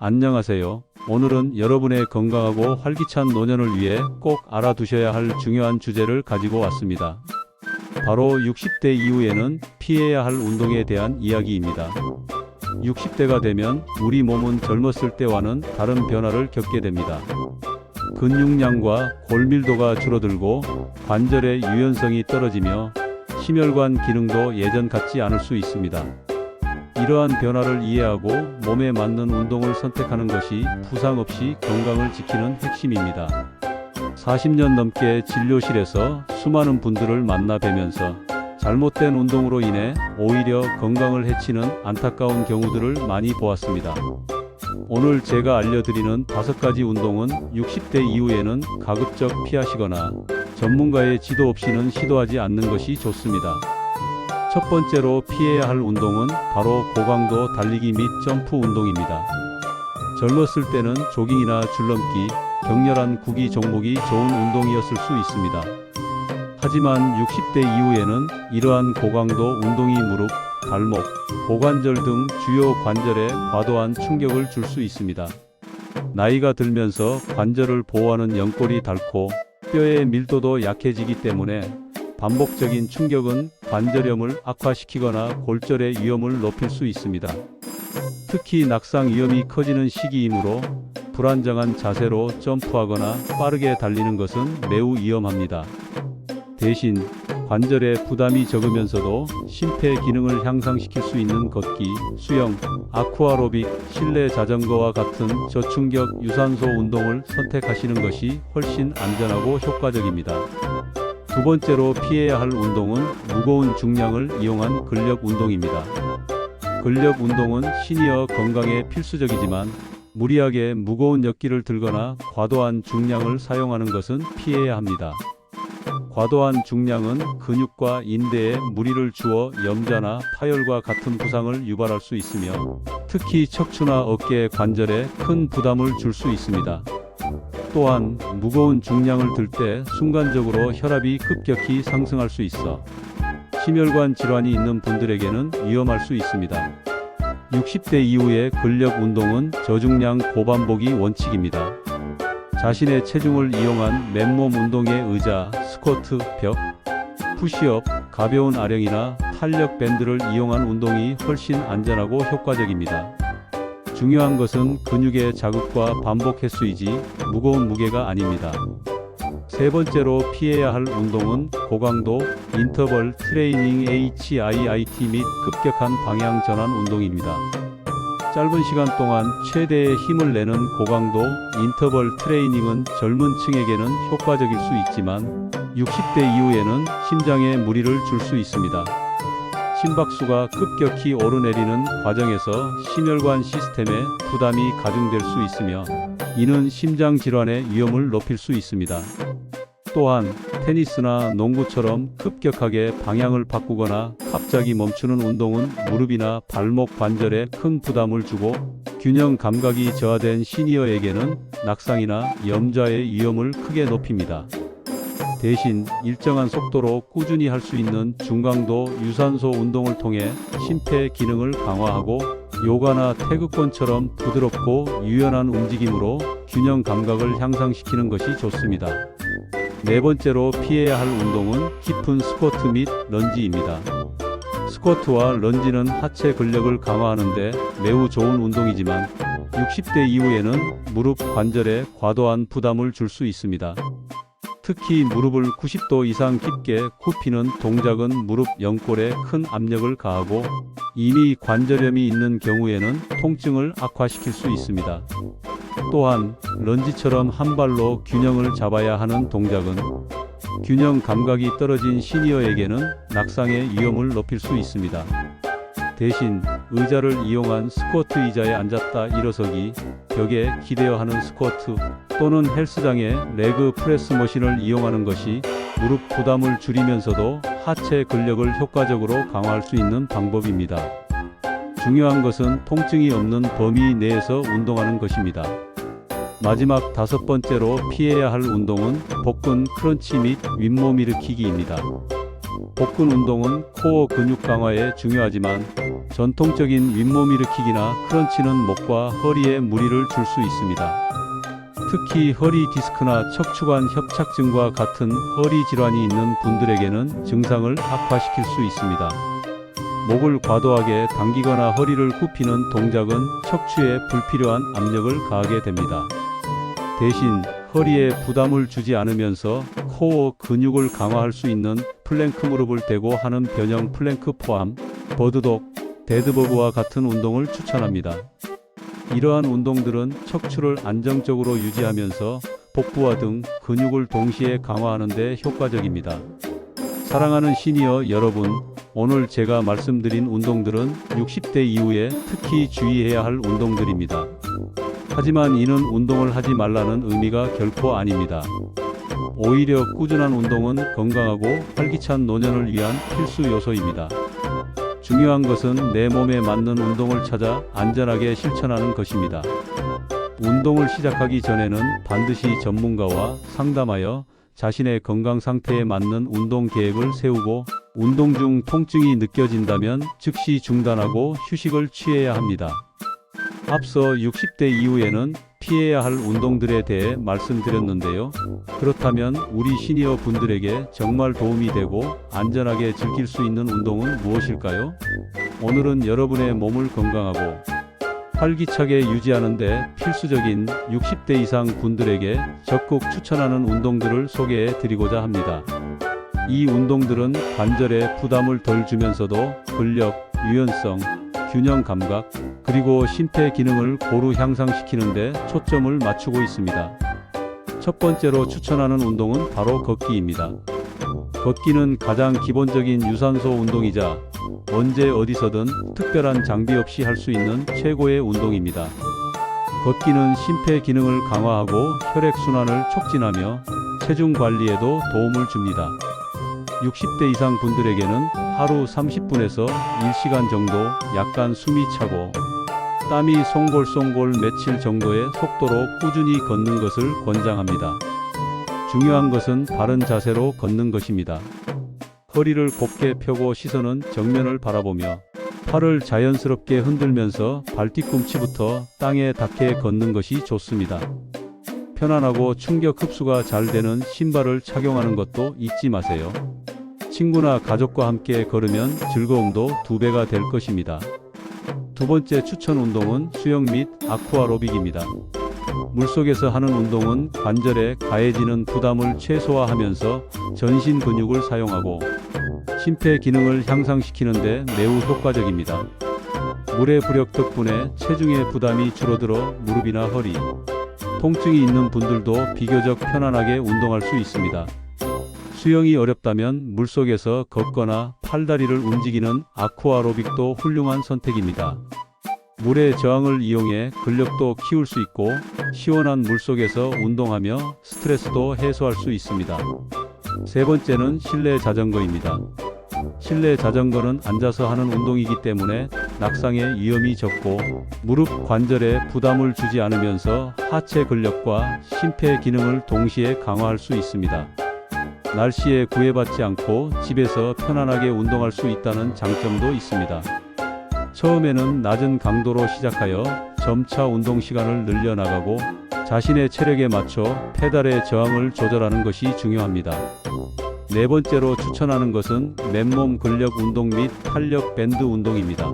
안녕하세요. 오늘은 여러분의 건강하고 활기찬 노년을 위해 꼭 알아두셔야 할 중요한 주제를 가지고 왔습니다. 바로 60대 이후에는 피해야 할 운동에 대한 이야기입니다. 60대가 되면 우리 몸은 젊었을 때와는 다른 변화를 겪게 됩니다. 근육량과 골밀도가 줄어들고 관절의 유연성이 떨어지며 심혈관 기능도 예전 같지 않을 수 있습니다. 이러한 변화를 이해하고 몸에 맞는 운동을 선택하는 것이 부상 없이 건강을 지키는 핵심입니다. 40년 넘게 진료실에서 수많은 분들을 만나 뵈면서 잘못된 운동으로 인해 오히려 건강을 해치는 안타까운 경우들을 많이 보았습니다. 오늘 제가 알려드리는 5가지 운동은 60대 이후에는 가급적 피하시거나 전문가의 지도 없이는 시도하지 않는 것이 좋습니다. 첫 번째로 피해야 할 운동은 바로 고강도 달리기 및 점프 운동입니다. 젊었을 때는 조깅이나 줄넘기, 격렬한 구기 종목이 좋은 운동이었을 수 있습니다. 하지만 60대 이후에는 이러한 고강도 운동이 무릎, 발목, 고관절 등 주요 관절에 과도한 충격을 줄 수 있습니다. 나이가 들면서 관절을 보호하는 연골이 닳고 뼈의 밀도도 약해지기 때문에 반복적인 충격은 관절염을 악화시키거나 골절의 위험을 높일 수 있습니다. 특히 낙상 위험이 커지는 시기이므로 불안정한 자세로 점프하거나 빠르게 달리는 것은 매우 위험합니다. 대신 관절에 부담이 적으면서도 심폐 기능을 향상시킬 수 있는 걷기, 수영, 아쿠아로빅, 실내 자전거와 같은 저충격 유산소 운동을 선택하시는 것이 훨씬 안전하고 효과적입니다. 두 번째로 피해야 할 운동은 무거운 중량을 이용한 근력 운동입니다. 근력 운동은 시니어 건강에 필수적이지만 무리하게 무거운 역기를 들거나 과도한 중량을 사용하는 것은 피해야 합니다. 과도한 중량은 근육과 인대에 무리를 주어 염자나 파열과 같은 부상을 유발할 수 있으며 특히 척추나 어깨 관절에 큰 부담을 줄 수 있습니다. 또한 무거운 중량을 들 때 순간적으로 혈압이 급격히 상승할 수 있어 심혈관 질환이 있는 분들에게는 위험할 수 있습니다. 60대 이후의 근력 운동은 저중량 고반복이 원칙입니다. 자신의 체중을 이용한 맨몸 운동의 의자, 스쿼트, 벽, 푸시업, 가벼운 아령이나 탄력 밴드를 이용한 운동이 훨씬 안전하고 효과적입니다. 중요한 것은 근육의 자극과 반복 횟수이지 무거운 무게가 아닙니다. 세 번째로 피해야 할 운동은 고강도 인터벌 트레이닝 HIIT 및 급격한 방향 전환 운동입니다. 짧은 시간 동안 최대의 힘을 내는 고강도 인터벌 트레이닝은 젊은 층에게는 효과적일 수 있지만 60대 이후에는 심장에 무리를 줄 수 있습니다. 심박수가 급격히 오르내리는 과정에서 심혈관 시스템에 부담이 가중될 수 있으며 이는 심장 질환의 위험을 높일 수 있습니다. 또한 테니스나 농구처럼 급격하게 방향을 바꾸거나 갑자기 멈추는 운동은 무릎이나 발목 관절에 큰 부담을 주고 균형 감각이 저하된 시니어에게는 낙상이나 염좌의 위험을 크게 높입니다. 대신 일정한 속도로 꾸준히 할 수 있는 중강도 유산소 운동을 통해 심폐 기능을 강화하고 요가나 태극권처럼 부드럽고 유연한 움직임으로 균형 감각을 향상시키는 것이 좋습니다. 네 번째로 피해야 할 운동은 깊은 스쿼트 및 런지입니다. 스쿼트와 런지는 하체 근력을 강화하는 데 매우 좋은 운동이지만 60대 이후에는 무릎 관절에 과도한 부담을 줄 수 있습니다. 특히 무릎을 90도 이상 깊게 굽히는 동작은 무릎 연골에 큰 압력을 가하고 이미 관절염이 있는 경우에는 통증을 악화시킬 수 있습니다. 또한 런지처럼 한 발로 균형을 잡아야 하는 동작은 균형 감각이 떨어진 시니어에게는 낙상의 위험을 높일 수 있습니다. 대신 의자를 이용한 스쿼트 의자에 앉았다 일어서기, 벽에 기대어 하는 스쿼트 또는 헬스장의 레그 프레스 머신을 이용하는 것이 무릎 부담을 줄이면서도 하체 근력을 효과적으로 강화할 수 있는 방법입니다. 중요한 것은 통증이 없는 범위 내에서 운동하는 것입니다. 마지막 5번째로 피해야 할 운동은 복근 크런치 및 윗몸 일으키기입니다. 복근 운동은 코어 근육 강화에 중요하지만 전통적인 윗몸 일으키기나 크런치는 목과 허리에 무리를 줄 수 있습니다. 특히 허리 디스크나 척추관 협착증과 같은 허리 질환이 있는 분들에게는 증상을 악화시킬 수 있습니다. 목을 과도하게 당기거나 허리를 굽히는 동작은 척추에 불필요한 압력을 가하게 됩니다. 대신 허리에 부담을 주지 않으면서 코어 근육을 강화할 수 있는 플랭크 무릎을 대고 하는 변형 플랭크 포함 버드독, 데드버그와 같은 운동을 추천합니다. 이러한 운동들은 척추를 안정적으로 유지하면서 복부와 등 근육을 동시에 강화하는 데 효과적입니다. 사랑하는 시니어 여러분, 오늘 제가 말씀드린 운동들은 60대 이후에 특히 주의해야 할 운동들입니다. 하지만 이는 운동을 하지 말라는 의미가 결코 아닙니다. 오히려 꾸준한 운동은 건강하고 활기찬 노년을 위한 필수 요소입니다. 중요한 것은 내 몸에 맞는 운동을 찾아 안전하게 실천하는 것입니다. 운동을 시작하기 전에는 반드시 전문가와 상담하여 자신의 건강 상태에 맞는 운동 계획을 세우고 운동 중 통증이 느껴진다면 즉시 중단하고 휴식을 취해야 합니다. 앞서 60대 이후에는 피해야 할 운동들에 대해 말씀드렸는데요. 그렇다면 우리 시니어 분들에게 정말 도움이 되고 안전하게 즐길 수 있는 운동은 무엇일까요? 오늘은 여러분의 몸을 건강하고 활기차게 유지하는 데 필수적인 60대 이상 분들에게 적극 추천하는 운동들을 소개해 드리고자 합니다. 이 운동들은 관절에 부담을 덜 주면서도 근력, 유연성, 균형 감각, 그리고 심폐 기능을 고루 향상시키는 데 초점을 맞추고 있습니다. 첫 번째로 추천하는 운동은 바로 걷기입니다. 걷기는 가장 기본적인 유산소 운동이자 언제 어디서든 특별한 장비 없이 할 수 있는 최고의 운동입니다. 걷기는 심폐 기능을 강화하고 혈액순환을 촉진하며 체중 관리에도 도움을 줍니다. 60대 이상 분들에게는 하루 30분에서 1시간 정도 약간 숨이 차고 땀이 송골송골 맺힐 정도의 속도로 꾸준히 걷는 것을 권장합니다. 중요한 것은 바른 자세로 걷는 것입니다. 허리를 곧게 펴고 시선은 정면을 바라보며 팔을 자연스럽게 흔들면서 발뒤꿈치부터 땅에 닿게 걷는 것이 좋습니다. 편안하고 충격 흡수가 잘 되는 신발을 착용하는 것도 잊지 마세요. 친구나 가족과 함께 걸으면 즐거움도 2배가 될 것입니다. 두 번째 추천 운동은 수영 및 아쿠아로빅입니다. 물속에서 하는 운동은 관절에 가해지는 부담을 최소화하면서 전신 근육을 사용하고 심폐 기능을 향상시키는 데 매우 효과적입니다. 물의 부력 덕분에 체중의 부담이 줄어들어 무릎이나 허리, 통증이 있는 분들도 비교적 편안하게 운동할 수 있습니다. 수영이 어렵다면 물속에서 걷거나 팔다리를 움직이는 아쿠아로빅도 훌륭한 선택입니다. 물의 저항을 이용해 근력도 키울 수 있고 시원한 물속에서 운동하며 스트레스도 해소할 수 있습니다. 세 번째는 실내 자전거입니다. 실내 자전거는 앉아서 하는 운동이기 때문에 낙상의 위험이 적고 무릎 관절에 부담을 주지 않으면서 하체 근력과 심폐 기능을 동시에 강화할 수 있습니다. 날씨에 구애받지 않고 집에서 편안하게 운동할 수 있다는 장점도 있습니다. 처음에는 낮은 강도로 시작하여 점차 운동 시간을 늘려나가고 자신의 체력에 맞춰 페달의 저항을 조절하는 것이 중요합니다. 네 번째로 추천하는 것은 맨몸 근력 운동 및 탄력 밴드 운동입니다.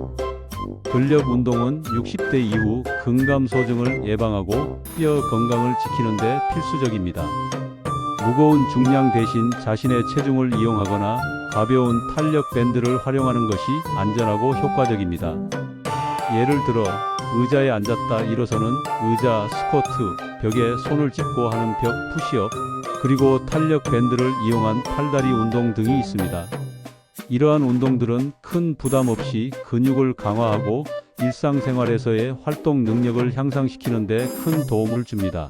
근력 운동은 60대 이후 근감소증을 예방하고 뼈 건강을 지키는 데 필수적입니다. 무거운 중량 대신 자신의 체중을 이용하거나 가벼운 탄력 밴드를 활용하는 것이 안전하고 효과적입니다. 예를 들어 의자에 앉았다 일어서는 의자 스쿼트, 벽에 손을 짚고 하는 벽 푸시업, 그리고 탄력 밴드를 이용한 팔다리 운동 등이 있습니다. 이러한 운동들은 큰 부담 없이 근육을 강화하고 일상생활에서의 활동 능력을 향상시키는 데 큰 도움을 줍니다.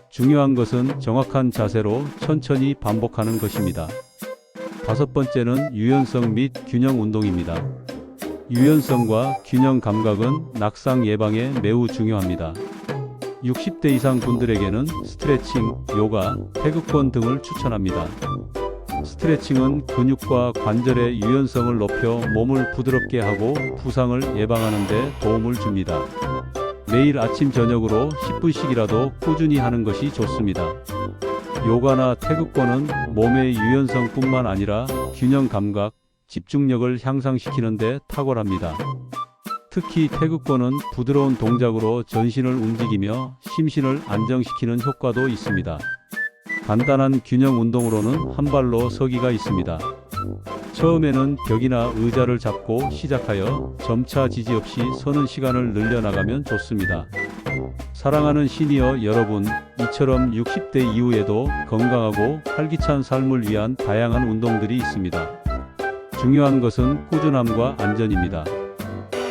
중요한 것은 정확한 자세로 천천히 반복하는 것입니다. 다섯 번째는 유연성 및 균형 운동입니다. 유연성과 균형 감각은 낙상 예방에 매우 중요합니다. 60대 이상 분들에게는 스트레칭, 요가, 태극권 등을 추천합니다. 스트레칭은 근육과 관절의 유연성을 높여 몸을 부드럽게 하고 부상을 예방하는 데 도움을 줍니다. 매일 아침 저녁으로 10분씩이라도 꾸준히 하는 것이 좋습니다. 요가나 태극권은 몸의 유연성뿐만 아니라 균형 감각, 집중력을 향상시키는 데 탁월합니다. 특히 태극권은 부드러운 동작으로 전신을 움직이며 심신을 안정시키는 효과도 있습니다. 간단한 균형 운동으로는 한 발로 서기가 있습니다. 처음에는 벽이나 의자를 잡고 시작하여 점차 지지 없이 서는 시간을 늘려나가면 좋습니다. 사랑하는 시니어 여러분, 이처럼 60대 이후에도 건강하고 활기찬 삶을 위한 다양한 운동들이 있습니다. 중요한 것은 꾸준함과 안전입니다.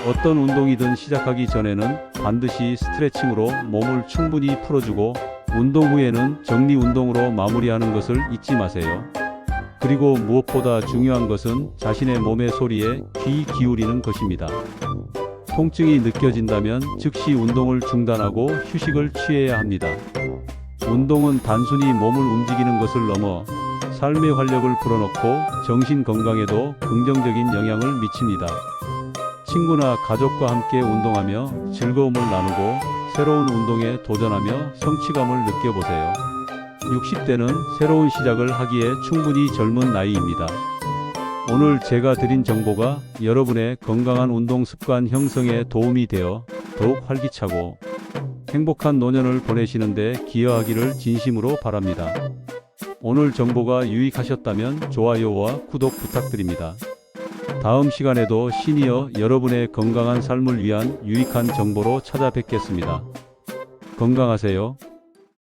어떤 운동이든 시작하기 전에는 반드시 스트레칭으로 몸을 충분히 풀어주고 운동 후에는 정리 운동으로 마무리하는 것을 잊지 마세요. 그리고 무엇보다 중요한 것은 자신의 몸의 소리에 귀 기울이는 것입니다. 통증이 느껴진다면 즉시 운동을 중단하고 휴식을 취해야 합니다. 운동은 단순히 몸을 움직이는 것을 넘어 삶의 활력을 불어넣고 정신 건강에도 긍정적인 영향을 미칩니다. 친구나 가족과 함께 운동하며 즐거움을 나누고 새로운 운동에 도전하며 성취감을 느껴보세요. 60대는 새로운 시작을 하기에 충분히 젊은 나이입니다. 오늘 제가 드린 정보가 여러분의 건강한 운동 습관 형성에 도움이 되어 더욱 활기차고 행복한 노년을 보내시는데 기여하기를 진심으로 바랍니다. 오늘 정보가 유익하셨다면 좋아요와 구독 부탁드립니다. 다음 시간에도 시니어 여러분의 건강한 삶을 위한 유익한 정보로 찾아뵙겠습니다. 건강하세요.